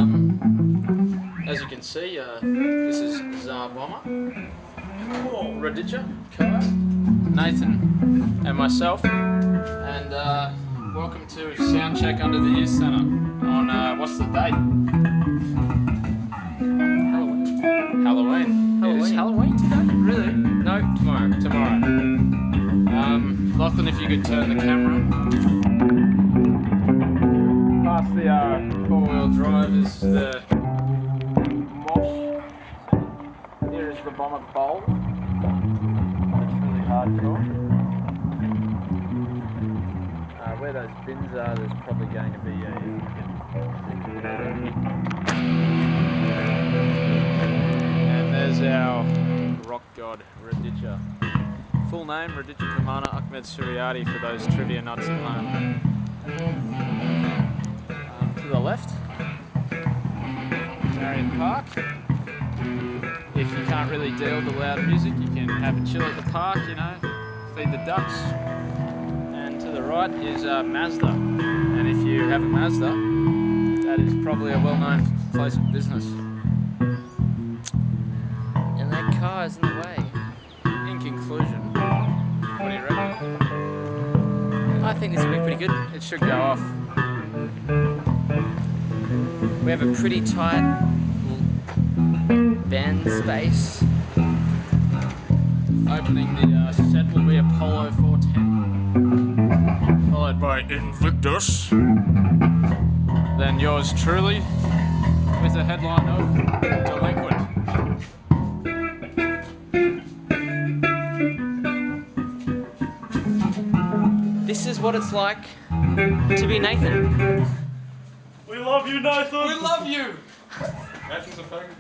As you can see, this is Tzar Bomber, Raditya, Kai, Nathan and myself, and welcome to Soundcheck under the Youth Centre on, what's the date? Halloween. It is Halloween today? Really? No, tomorrow. Lachlan, if you could turn the camera. Past the four-wheel drive is the mosh. Here is the Bomber Bowl. That's really hardcore. Where those bins are, there's probably going to be and there's our rock god, Raditya. Full name, Raditya Kumana Ahmed Suryati, for those trivia nuts at home. To the left, Marion Park. If you can't really deal with the loud music, you can have a chill at the park, you know, feed the ducks. And to the right is Mazda. And if you have a Mazda, that is probably a well-known place of business. And that car is in the way. In conclusion, what do you reckon? I think this will be pretty good. It should go off. We have a pretty tight band space. Opening the set will be Apollo 410, followed by Invictus, then yours truly with a headline of Delinquent. This is what it's like to be Nathan. We love you, Nathan! We love you! Nathan's a faggot.